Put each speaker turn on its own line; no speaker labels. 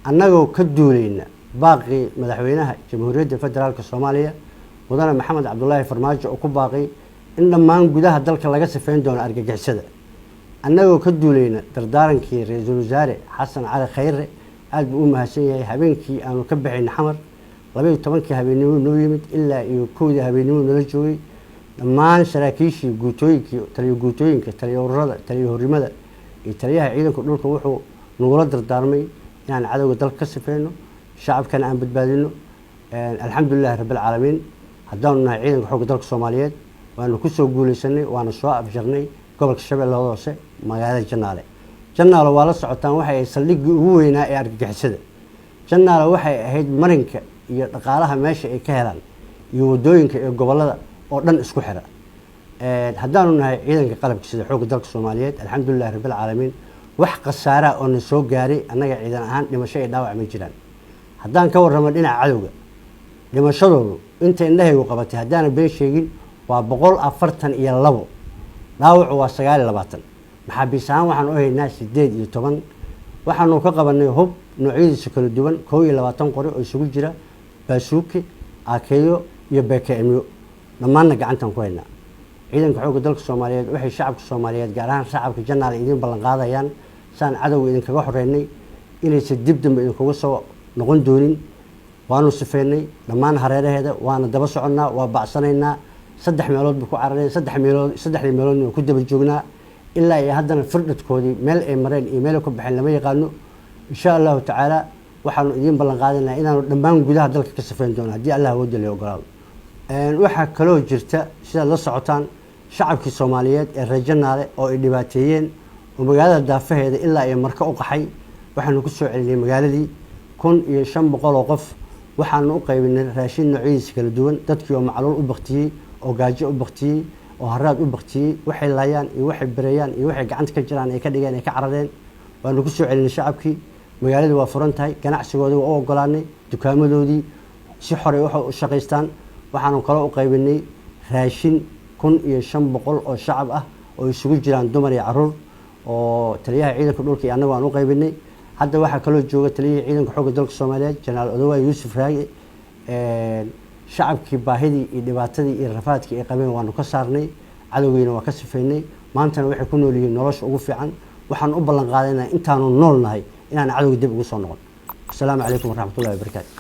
annagoo ka duulayna baaqii madaxweynaha jamhuuriyadda federaalka Soomaaliya mudane Maxamed Cabdullaahi Farmaajo oo ku baaqay in dhammaan gudaha dalka laga sifeyn doono argagixisada annagoo ka duulayna dardaarankii ra'iisul wasaare Xasan Cali Khayre aad buu u mahadsan yahay habeenkii aanu ka bixin xamar 12 habeenimo noo yimid ilaa iyo 1 habeenimo nala joogay dhammaan saraakiishii guutooyinka taliyo ururada taliyo horimada iyo taliyaha ciidanka dhulka wuxuu nagula dardaarmay inaan cadawga dalka ka sifeyno shacabkana aan badbaadino alxamdulillaah rabbil caalamiin haddaanu nahay ciidanka xoogga dalka Soomaaliyeed waanu ku soo guuleysanay waana soo afjarnay gobolka Shabeellaha Hoose magaalada Jannaale waa la socotaan waxay ay saldhiggii ugu weynaa ee argagixisada Jannaale waxay ahayd marinka iyo dhaqaalaha meesha ay ka helaan iyo wadooyinka ee gobolada oo dhan isku xira haddaanu nahay ciidanka qalabka sida xoogga dalka Soomaaliyeed alxamdulillaah rabbil caalamiin wax khasaara oo na soo gaaray annaga ciidan ahaan dhimasho ay dhaawac ma jiraan haddaan ka warramo dhinaca cadowga dhimashadoodu inta indhahaygu qabatay haddaana been sheegin waa 142 dhaawacu waa 29 maxaabiis ahaan waxaan u haynaa 18 waxaanu ka qabanay hub noocyadiisa kala duwan 22 qori oo isugu jira baasuuki aakeeyo iyo BKM dhammaanna gacantan ku haynaa ciidanka xoogga dalka Soomaaliyeed waxay shacabka Soomaaliyeed gaar ahaan shacabka Jannaale idin ballan qaadayaan saan cadawga idinkaga xoreynay inaysan dib dambe idinkuga soo noqon doonin waanu sifeynay dhammaan hareeraheeda waana daba soconnaa waa bacsanaynaa 3 meelood buu ku cararay 3 meeloodna ku daba joognaa ilaa ay haddana firdhadkoodii meel ay mareen iyo meel ku baxeen lama yaqaano insha Allah tacaala waxaanu idin ballan qaadanaynaa inaanu dhammaan gudaha dalka ka sifeyn doono haddii Allah wada leeyo ogolaado waxa kaloo jirta sida la socotaan shacabkii Soomaaliyeed ee reer Jannaale oo ay dhibaateeyeen oo magaalada daafaheeda ilaa ay marka u qaxay waxaanu ku soo celinay magaaladii 1500 oo qof waxaanu u qaybinay raashin noocyadiisa kala duwan dadkii oo macluul u baqtiyay oo gaajo u baqtiyay oo haraad u baqtiyay waxay laayaan iyo waxay bareeyaan iyo waxay gacanta ka jiraan ay ka dhigeen ay ka carareen waanu ku soo celinay shacabkii magaalada waa furan tahay ganacsigoodii waa u ogolaanay dukaamadoodii si xor ah u shaqeystaan waxaanu kala u qaybinay raashin 1500 oo shacab ah oo isugu jiraan dumar iyo caruur oo taliyaha ciidanka dhulka iyo annagu aan u qaybinay hadda waxa kaloo jooga taliyaha ciidanka xoogga dalka Soomaaliyeed Janaal Odawa Yuusuf Raage shacabkii baahidii iyo dhibaatadii iyo rafaadkii ay qabeen waanu ka saarnay cadawgiina waa ka sifeynay maantana waxay ku nool yihiin nolosha ugu fiican waxaan u ballan qaadaynaa intaanu nool nahay inaan cadawga dib ugu soo noqon assalaamu calaykum waraxmatullaahi wabarakaatuh